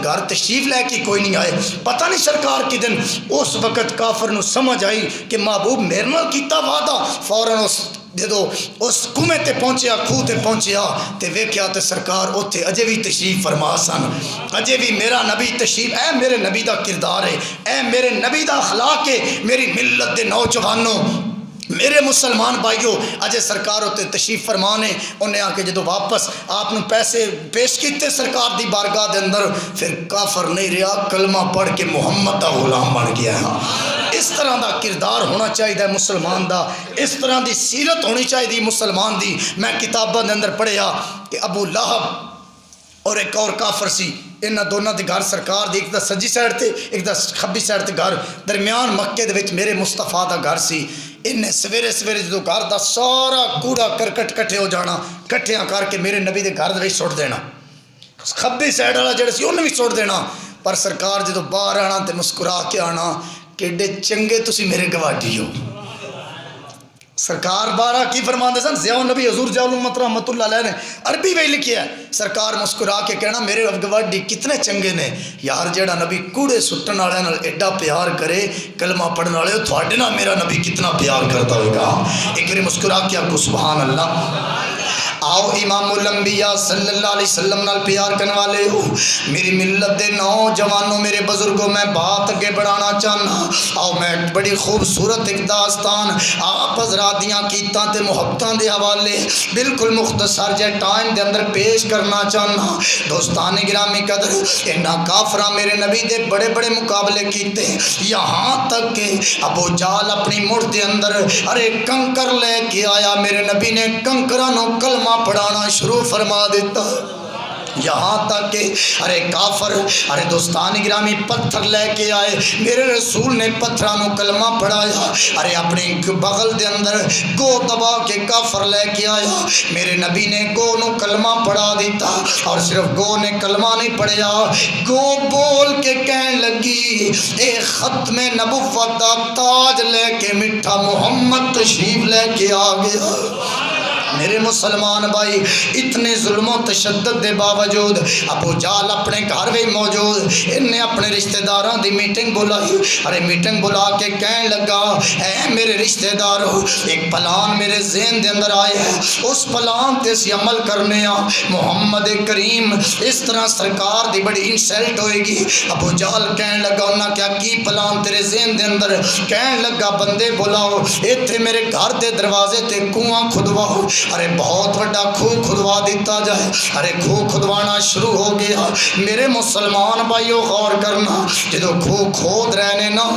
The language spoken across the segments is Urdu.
گھر تشریف لے کے کوئی نہیں آئے. پتہ نہیں سرکار کی دن اس وقت کافر نو سمجھ آئی کہ محبوب میرے نال کیتا وعدہ. فوراً جدو اس کنویں تے پہنچیا, خوہ تے پہنچیا تے ویکھیا تے سرکار اوتھے اجے بھی تشریف فرما سن. اجے بھی میرا نبی تشریف, اے میرے نبی دا کردار ہے, اے میرے نبی دا اخلاق ہے. میری ملت دے نوجوانوں, میرے مسلمان بھائیو, اجے سرکار ہوتے تشریف فرمانے. انہیں آ کے جدو واپس آپ نے پیسے پیش کیتے سرکار دی بارگاہ دے اندر, پھر کافر نہیں رہا, کلمہ پڑھ کے محمد دا غلام بن گیا ہے. اس طرح دا کردار ہونا چاہیے مسلمان دا, اس طرح دی سیرت ہونی چاہیے مسلمان دی. میں کتاباں دے اندر پڑھیا کہ ابو لہب اور ایک اور کافر سی, انہاں دونوں دے گھر سرکار دی, ایک دا سجی سائڈ تے ایک دا کھبی سائڈ تے گھر, درمیان مکے دے وچ میرے مصطفیٰ دا گھر سی. انہیں سویرے سویرے جدو گھر دا سارا کوڑا کرکٹ کٹھے ہو جانا, کٹھیاں کر کے میرے نبی دے گھر دے وچ سٹ دینا. کھبی سائڈ والا جڑا سی انہیں بھی سٹ دینا. پر سرکار جدو باہر آنا تے مسکرا کے آنا کہ ایڈے چنگے تسی میرے گواڈی ہو. سرکار بارہ کی فرماندے سن, ضیاء النبی حضور ضیاء الامت رحمۃ اللہ علیہ نے عربی میں لکھیا ہے. سرکار مسکرا کے کہنا میرے گواڈی کتنے چنگے نے یار, جیڑا نبی کوڑے سٹن والے نال ایڈا پیار کرے, کلمہ پڑھن والے تھوڑے نال میرا نبی کتنا پیار کرتا ہوگا. ایک بار مسکرا کے آپ کو سبحان اللہ. آؤ امام الانبیاء صلی اللہ علیہ وسلم نال پیار کرنے والے ہو, میری ملت دے نوجوانوں, میرے بزرگوں, میں بات اگے بڑھانا چاہنا. آؤ میں بڑی خوبصورت ایک داستان آپ حضرات دیاں کیتاں تے محبتاں دے حوالے بالکل مختصر جے ٹائم دے اندر پیش کرنا چاہنا. دوستان گرامی قدر, انہاں کافراں میرے نبی دے بڑے بڑے مقابلے کیتے, یہاں تک کہ ابو جہل اپنی مٹھ دے اندر ارے کنکر لے کے آیا, میرے نبی نے کنکراں نو کلمہ پڑھانا شروع فرما دیتا. یہاں تک کہ ارے کافر, ارے دوستان گرامی, پتھر لے کے آئے, میرے رسول نے پتھرانو کلمہ پڑھایا. ارے اپنے بغل دے اندر گو دبا کے کافر لے کے آیا, میرے نبی نے گو نو کلمہ پڑھا دیتا. اور صرف گو نے کلمہ نہیں پڑھیا, گو بول کے کہنے لگی اے ختم نبوت دا تاج لے کے میٹھا محمد تشریف لے کے آ گیا. میرے مسلمان بھائی, اتنے ظلم و تشدد دے باوجود ابو جہل اپنے گھر میں موجود, انہیں اپنے رشتہ داراں دی میٹنگ بلائی. ارے میٹنگ بلا کے کہنے لگا اے میرے رشتہ دارو, ایک پلان میرے ذہن دے اندر آئے ہے, اس پلان تے سی عمل کرنے آ. محمد کریم اس طرح سرکار دی بڑی انسلٹ ہوئے گی. ابو جہل کہنے لگا انہاں کیا کی پلان تیرے ذہن دے اندر؟ کہنے لگا بندے بلاؤ, ایتھے میرے گھر دے دروازے تے کنواں کھدواؤ. ارے بہت بڑا خوہ کھدوا دیتا جائے. ارے خوہ کھدوانا شروع ہو گیا. میرے مسلمان بھائیو غور کرنا, جدو خوہ کھود رہنے نا,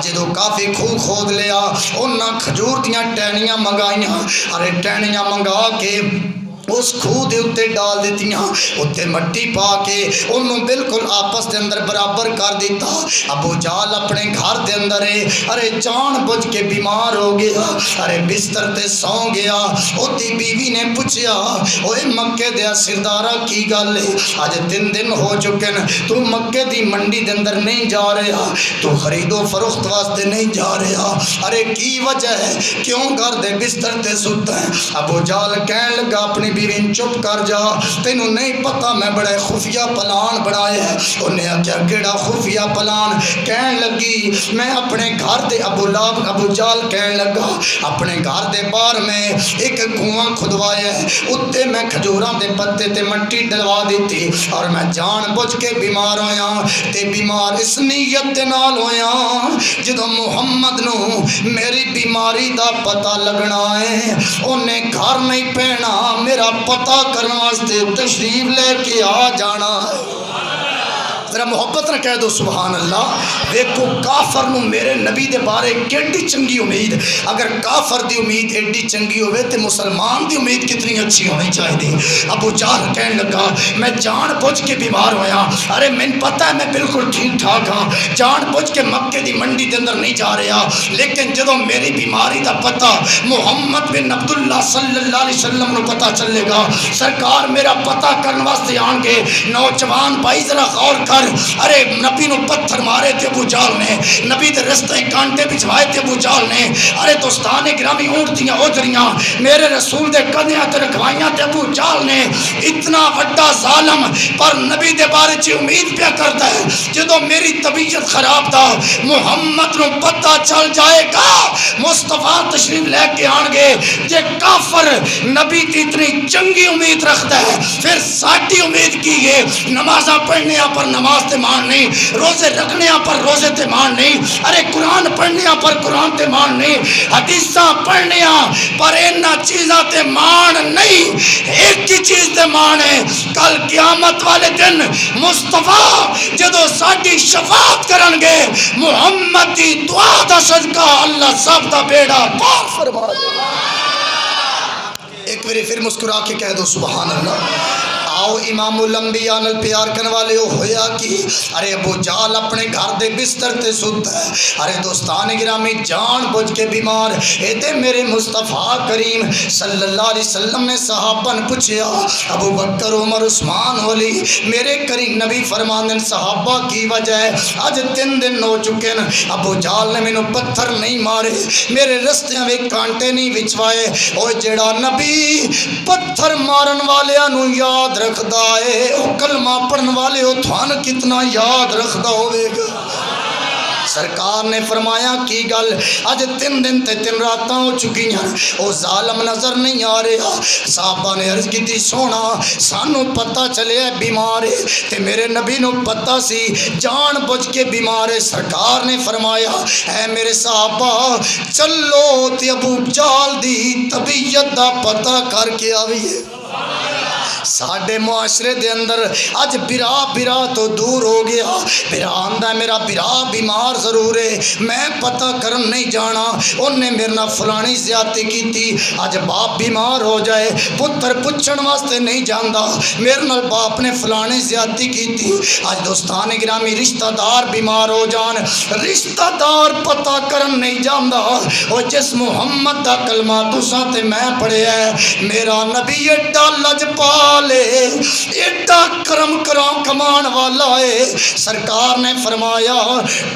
جدو کافی خوہ کھود لیا, انہاں کھجور دیاں ٹہنیاں منگائیاں. ارے ٹہنیاں منگا کے اس خوہ دے اتے ڈال دیتیاں, اتے مٹی پا کے انہوں بالکل آپس دے اندر برابر کر دیتا. ابو جہل اپنے گھر دے اندر ہے, ارے جان بجھ کے بیمار ہو گیا. ارے بستر تے سو گیا. اتی بیوی نے پوچھیا اوے مکے دیا سردارہ کی گل ہے, آج 3 دن ہو چکے ہیں تو مکے دی منڈی دے اندر نہیں جا رہا, تو خرید و فروخت واسطے نہیں جا رہا. ارے کی وجہ ہے, کیوں گھر دے بستر تے سوتا ہے؟ ابو جہل کہنے لگا اپنی بیوی چپ کر جا, تینوں نہیں پتا میں بڑے خفیہ پلان بنایا ہے. انہیں کیا کیڑا خفیہ پلان؟ کہنے لگی میں اپنے گھر دے ابو جہل کہنے لگا اپنے گھر دے باہر میں ایک کنواں کھدوایا ہے, اتے میں کھجوراں دے پتے تے مٹی ڈلوا دیتی, اور میں جان بوجھ کے بیمار ہویا. تے بیمار اس نیت دے نال ہویا جدوں محمد نو میری بیماری دا پتہ لگنا ہے, انہیں گھر نہیں پہنا, میرا پتہ کرنے واسطے تشریف لے کے آ جانا ہے. ذرا محبت نہ کہہ دو سبحان اللہ. دیکھو کافر نو میرے نبی دے بارے کیڑی چنگی امید. اگر کافر دی امید ایڈی چنگی ہوئے تو مسلمان دی امید کتنی اچھی ہونی چاہیے. ابو جہل کہنے لگا میں جان بوجھ کے بیمار ہویا, ارے میں پتہ ہے میں بالکل ٹھیک ٹھاک ہاں, جان بوجھ کے مکے دی منڈی دے اندر نہیں جا رہا, لیکن جدوں میری بیماری دا پتہ محمد بن عبداللہ صلی اللہ علیہ وسلم نو پتہ چلے گا, سرکار میرا پتہ کرنے واسطے آن گے. نوجوان بھائی ذرا غور کر, ارے نبی نو پتھر مارے تے ابو جہل نے، نبی دے رستے کانٹے بچھوائے تے ابو جہل نے، ارے دوستان گرامی اونٹ دیاں اوجریاں میرے رسول دے کندیاں تے رکھوائیاں تے ابو جہل نے۔ اتنا وڈا ظالم پر نبی دے بارے چ امید پیا کرتا ہے جدو میری طبیعت خراب دا محمد نو پتہ چل جائے گا مصطفیٰ تشریف لے کے آن گے، جے کافر نبی کی اتنی چنگی امید رکھتا ہے پھر ساٹھی امید کی ہے نمازاں پڑھنے پر نماز تے مان نہیں، روزے رکھنے پر روزے تے مان نہیں، ارے قرآن پڑھنے پر قرآن تے مان نہیں، حدیثاں پڑھنے پر اینا چیزاں تے مان نہیں، ایک کی چیز تے مان ہے کل قیامت والے دن مصطفیٰ جدو ساٹھی شفاعت کرنگے محمد دی دعا دا صدقہ اللہ سب دا بیڑا پار فرما دے۔ ایک باری پھر مسکرا کے کہہ دو سبحان اللہ۔ آؤ امام الانبیاء نال پیار کرنے والے ہویا کی، ارے ابو جہل اپنے گھر دے بستر تے ستا ہے، ارے دوستان گرامی جان بوجھ کے بیمار اے تے میرے مصطفیٰ کریم صلی اللہ علیہ وسلم نے صحابہ نے پوچھیا ابو بکر عمر عثمان علی میرے کریم نبی فرماندن صحابہ کی وجہ ہے آج 3 دن ہو چکے نا ابو جہل نے مینوں پتھر نہیں مارے میرے رستیاں وچ کانٹے نہیں وچوائے، او جڑا نبی پتھر مارن والیاں نو یاد رکھدا ہے او کلمہ پڑھن والے او تھان کتنا یاد رکھدا ہوئے گا۔ سرکار نے فرمایا کی گل اج 3 دن تے 3 راتاں ہو چکی ہیں او ظالم نظر نہیں آ رہا، صحابہ نے عرض کی سونا سانو پتہ چلے بیمار ہے تے میرے نبی نو پتہ سی جان بوجھ کے بیمار ہے، سرکار نے فرمایا اے میرے صحابہ چلو تے ابو جہل دی طبیعت دا پتہ کر کے آویے۔ ساڈے معاشرے دے اندر اج برا تو دور ہو گیا، برا آندا میرا برا بیمار ضرور ہے میں پتہ کرن نہیں جانا انہیں میرے نال فلانی زیادتی کیتی، اج باپ بیمار ہو جائے پتر پوچھن واسطے نہیں جاندا میرے نال باپ نے فلانی زیادتی کیتی، اج دوستان گرامی رشتہ دار بیمار ہو جان رشتہ دار پتہ کرن نہیں جاندا، او جس محمد دا کلمہ تساں تے میں پڑھیا ہے میرا نبی ایڈا لجپال ایڈا کرم کمان والا ہے، سرکار نے فرمایا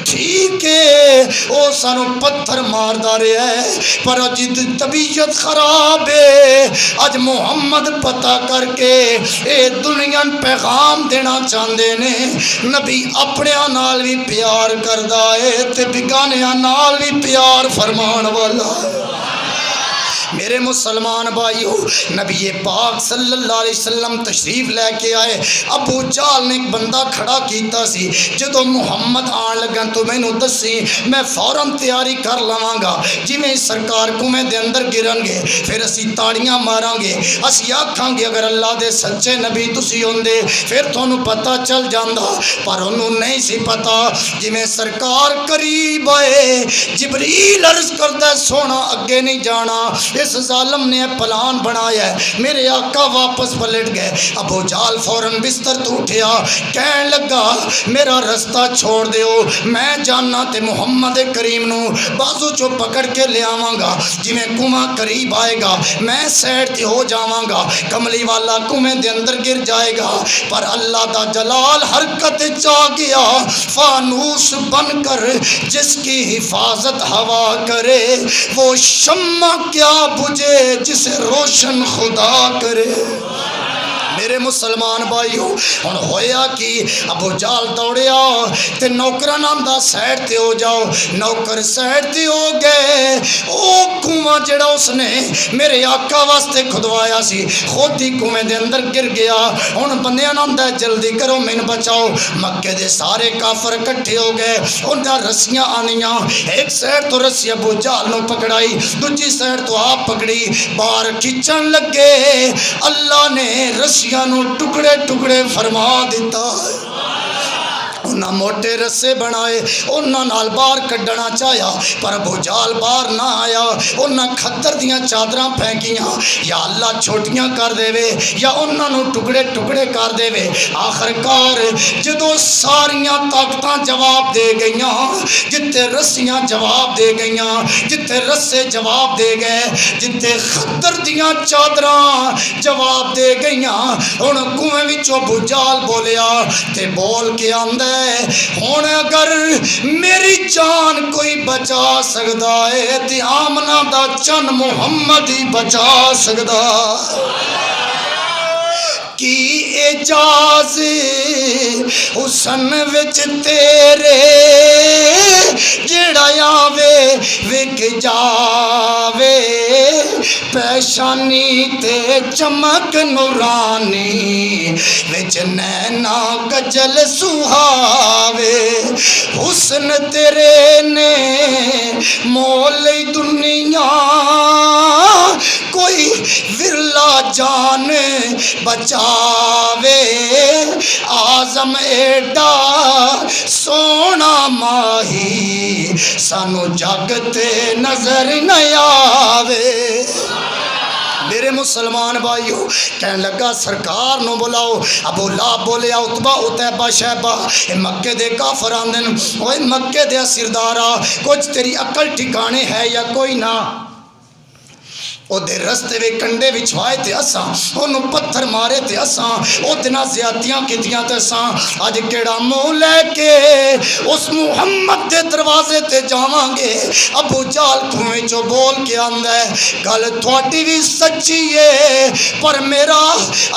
ٹھیک ہے او سانو پتھر ماردا رہا ہے پر جد طبیعت خراب ہے اج محمد پتہ کر کے اے دنیا پیغام دینا چاہندے نے نبی اپنے نال بھی پیار کردا ہے تے بیگانیاں نال بھی پیار فرمان والا ہے۔ میرے مسلمان بھائیو نبی پاک صلی اللہ علیہ وسلم تشریف لے کے آئے، ابو جہل نے ایک بندہ کھڑا کیتا سی جدو محمد آن لگا تو میں نو دسی میں فوراً تیاری کر لواں گا جی میں سرکار کنویں دے اندر گرن گے پھر اسی تاڑیاں ماراں گے اسی آکھاں گے اگر اللہ دے سچے نبی تسی ہوندے پھر تھانوں پتہ چل جاندا، پر انہوں نہیں سی پتہ جی میں سرکار قریب آئے جبریل عرض کردا سونا اگے نہیں جانا، اس ظالم نے پلان بنایا ہے، میرے آقا واپس پلٹ گئے، ابو جہل فوراً بستر تو اٹھیا کہن لگا میرا رستہ چھوڑ دیو میں جاننا تے محمد کریم نو بازو چو پکڑ کے لے آواں گا، جی میں کنواں قریب آئے گا میں سیڈ تے ہو جاواں گا، کملی والا کنویں دے اندر گر جائے گا، پر اللہ دا جلال حرکت چا گیا فانوس بن کر جس کی حفاظت ہوا کرے وہ شمع کیا بجھے جسے روشن خدا کرے۔ میرے مسلمان بھائیو ہن ہویا کہ ابو جہل دوڑیا تے نوکراں نام دا سائڈ تے ہو جاؤ، نوکر سائڈ تے ہو گئے، او کنواں جڑا اس نے میرے آقا واسطے کھدوایا سی خود ہی کنویں دے اندر گر گیا، ہن بندیاں نام دا جلدی کرو مین بچاؤ، مکے دے سارے کافر اکٹھے ہو گئے، انہاں رسیاں آنیاں ایک سائڈ تو رسی ابو جہل نو پکڑائی دوجی سائڈ تو آپ پکڑی باہر کھچن لگے، اللہ نے رسی نو ٹکڑے ٹکڑے فرما دیتا ہے، انہاں موٹے رسے بنائے انہاں نال باہر کڈنا چاہیا پر ابو جہل باہر نہ آیا انہاں کھدر دیاں چادراں پھینکیاں یا اللہ چھوٹیاں کر دے وے یا انہاں نو ٹکڑے ٹکڑے کر دے وے آخرکار جدو ساریاں طاقتاں جواب دے گئیاں جتے رسیاں جواب دے گئیاں جتے رسے جواب دے گئے جتے خدر دیاں چادراں جواب دے گئیاں ہن کنویں وچوں ابو جہل بولیا تے بول کے آندے ہن اگر میری جان کوئی بچا سکدا ہے تے آمنہ دا چن محمد ہی بچا سکدا کی اجاز حسن وچ تیرے جڑا آوے وک جاوے پیشانی تے چمک نورانی وچ نینا کجل سہاوے حسن تیرے نے مول دنیا کوئی ورلا جان بچاوے آزم ایڈا سونا ماہی سانو جگتے نظر نہ آوے میرے مسلمان بھائیو کہنے لگا سرکار نو بلاؤ ابو لہب بولیا عتبہ عتیبہ شیبہ مکے دے کافر آندن اوے مکے دے سردارا کچھ تیری عقل ٹھکانے ہے یا کوئی نہ او دے رستے وے کنڈے وچھوائے تے اساں انہوں پتھر مارے تے اساں او دنہ زیادتیاں کیتیاں تے اساں آج کیڑا منہ لے کے اس محمد دے دروازے تے جاواں گے ابو جہل کنویں چوں بول کے آندا ہے گل تھوڑی بھی سچی ہے پر میرا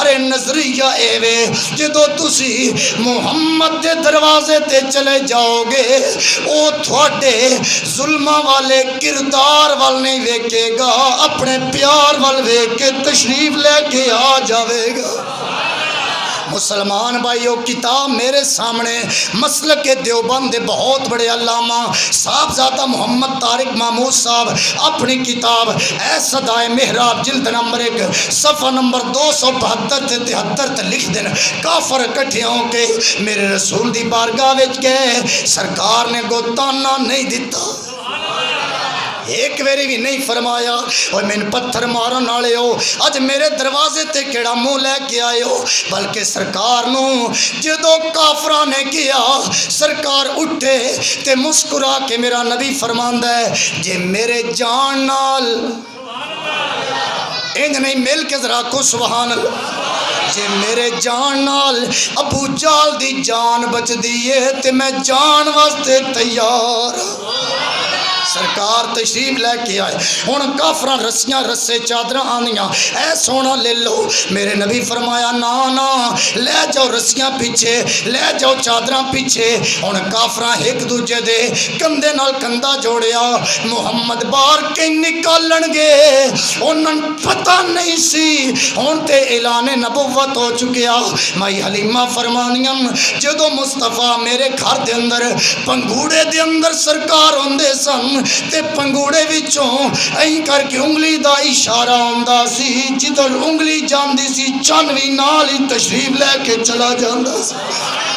ارے نظریہ اے وے جدو تسی محمد دے دروازے تے چلے جاؤ گے او تھوڑے ظلمہ والے کردار وال نہیں ویکے گا اپنے پیار والوے کے تشریف لے کے آ جاوے گا مسلمان بھائیو کتاب میرے سامنے مسلک دیوبند بہت بڑے علامہ صاحبزادہ محمد طارق محمود صاحب اپنی کتاب اے صدائے محراب جلد نمبر 1 صفحہ نمبر 272 تے 73 تے لکھ دین کافر اکٹھے ہوں کے میرے رسول دی بارگاہ وچ گئے سرکار نے گوتانا نہیں دیتا ایک ویری بھی نہیں فرمایا اور میں پتھر مارن والے ہو اج میرے دروازے تے کیڑا منہ لے کے آئے ہو بلکہ سرکار نو جدو کافراں نے کیا سرکار اٹھے تے مسکرا کے میرا نبی فرماندا ہے جے میرے جان نال انج نہیں مل کے ذرا کو سبحان اللہ جے میرے جان نال ابو جہل دی جان بچ دیئے تے میں جان واسطے تیار سرکار تشریف لے کے آئے ہن کافراں رسیاں رسے چادراں آندیاں اے سونا لے لو میرے نبی فرمایا نا نا لے جاؤ رسیاں پیچھے لے جاؤ چادراں پیچھے ہن کافراں ایک دوجے دے کندھے نال کندھا جوڑیا محمد باہر کے نکالن گے انہاں پتہ نہیں سی ہن تے اعلان نبوت ہو چکیا مائی حلیمہ فرمانیاں جدو مصطفیٰ میرے گھر دے اندر پنگوڑے دے اندر سرکار ہوندے سن تے پنگوڑے وچوں این کر کے انگلی دا اشارہ ہوندا سی جدھر انگلی جاندی سی چن وی نال ہی تشریف لے کے چلا جاندا سی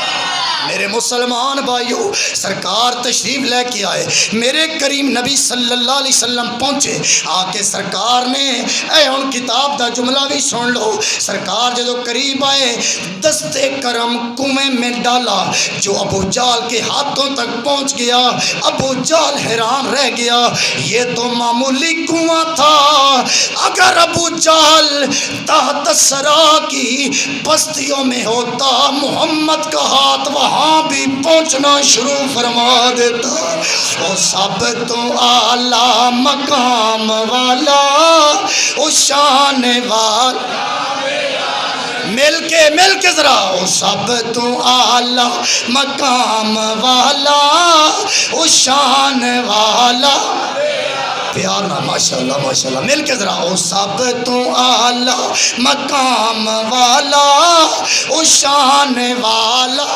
میرے مسلمان بھائیو سرکار تشریف لے کے آئے میرے کریم نبی صلی اللہ علیہ وسلم پہنچے آکے سرکار نے اے ان کتاب دا جملہ بھی سن لو سرکار جدو قریب آئے دستے کرم کنویں میں ڈالا جو ابو جہل کے ہاتھوں تک پہنچ گیا ابو جہل حیران رہ گیا یہ تو معمولی کنواں تھا اگر ابو جہل تحت سرا کی بستیوں میں ہوتا محمد کا ہاتھ وہاں بھی پہنچنا شروع فرما دیتا وہ سب تو اعلیٰ مقام والا وہ شان والا مل کے ذرا وہ سب تو اعلیٰ مقام والا وہ شان والا پیار نہ ماشاءاللہ مل کے ذرا وہ سب تو اعلیٰ مقام والا وہ شان والا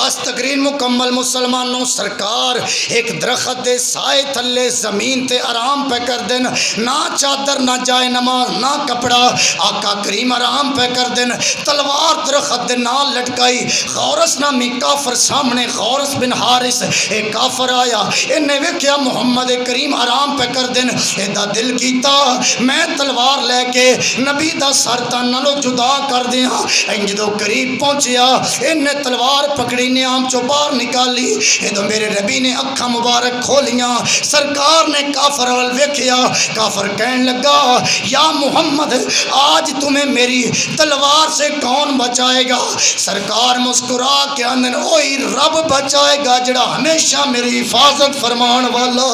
بس تقریر مکمل مسلمانوں سرکار ایک درخت دے سائے تھلے زمین تے آرام پہ کر دین نہ چادر نہ جائے نماز نہ کپڑا آقا کریم آرام پہ کر دین تلوار درخت دے نال لٹکائی غورس نامی کافر سامنے غورس بن حارث ایک کافر آیا انہیں ویکھیا محمد کریم آرام پہ کر دین ایدہ دل کیتا میں تلوار لے کے نبی دا سر تنالو جدا کر دیا انجدو قریب پہنچیا انہیں تلوار پکڑی نیام چو باہر نکالی ایدو میرے نبی نے اکھا مبارک کھولیاں سرکار نے کافر وال ویکھیا کافر کہنے لگا یا محمد آج تمہیں میری تلوار سے کون بچائے گا سرکار مسکرا کے اندر اوہی رب بچائے گا جڑا ہمیشہ میری حفاظت فرمان والا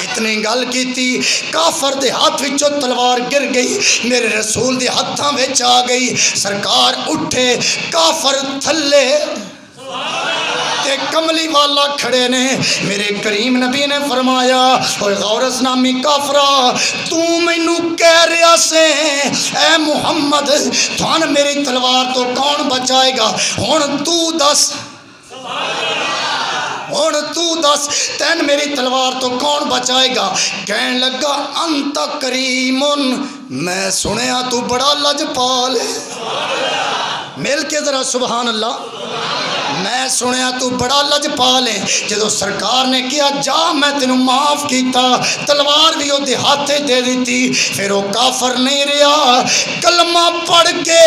اتنی گل کی تھی کافر دے ہاتھ وچوں تلوار گر گئی میرے رسول دے ہاتھاں وچ آ گئی سرکار اٹھے کافر تھلے تے کملی والا کھڑے نے میرے کریم نبی نے فرمایا اوے غورس نامی کافرا تو مینوں کہہ رہا سے اے محمد تھان میری تلوار تو کون بچائے گا ہن تو دس اور تو دس تین میری تلوار تو کون بچائے گا کہنے لگا انت کریمن میں سنیا تو بڑا لجپال ہے مل کے ذرا سبحان اللہ میں سنیا تو بڑا لجپال ہے جدو سرکار نے کیا جا میں تینوں معاف کیتا تلوار بھی وہ ہاتھے دے دیتی پھر وہ کافر نہیں رہا کلمہ پڑھ کے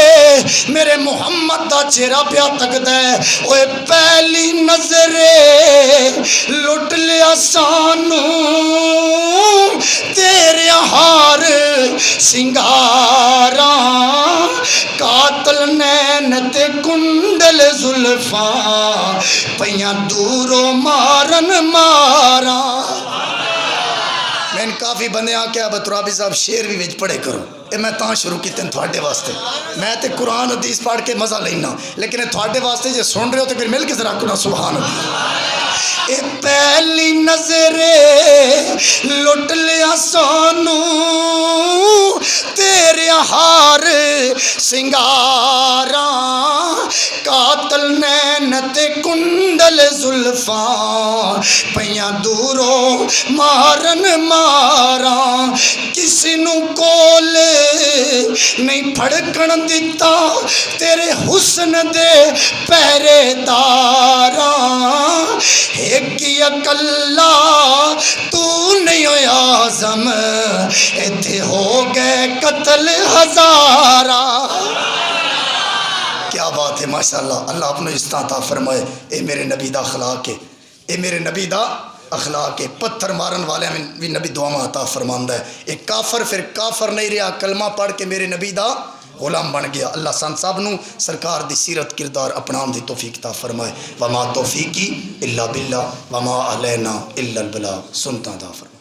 میرے محمد دا چہرہ پیا تکدا ہے اوے پہلی نظرے لٹ لیا سانو تیرے ہار سنگاراں قاتل نین تے کنڈل زلفاں پیاں دوروں مارن مارا میں کافی بندے آ کے بترابی صاحب شیر بھی وچ پڑھے کرو اے میں تاں شروع کیتے ہیں تھوڑے واسطے میں تے قرآن حدیث پڑھ کے مزہ لینا لیکن تھوڑے واسطے جے سن رہے ہو تو پھر مل کے ذرا کنا سبحان اللہ اے پہلی نظرے لٹ لیا سانو تیرے ہار سنگاراں قاتل نین تے کنڈل زلفاں پیاں دوروں مارن ماراں کسی نو کول نہیں پھڑکن دیتا تیرے حسن دے پہرے داراں ایک اکلا تو نہیں ہویا اعظم ایتھے ہو گئے قتل ہزارہ کیا بات ہے ماشاءاللہ اللہ اپنے استعطا فرمائے اے میرے نبی دا اخلاق ہے اے میرے نبی دا اخلاق ہے پتھر مارن والے میں بھی نبی دعا عطا فرماندا ہے ایک کافر پھر کافر نہیں رہا کلمہ پڑھ کے میرے نبی دا غلام بن گیا اللہ سن صاحب نو سرکار دی سیرت کردار اپنام دی توفیق عطا فرمائے وما توفیقی الا باللہ وما علینا الا البلاغ سنتا عطا فرمائے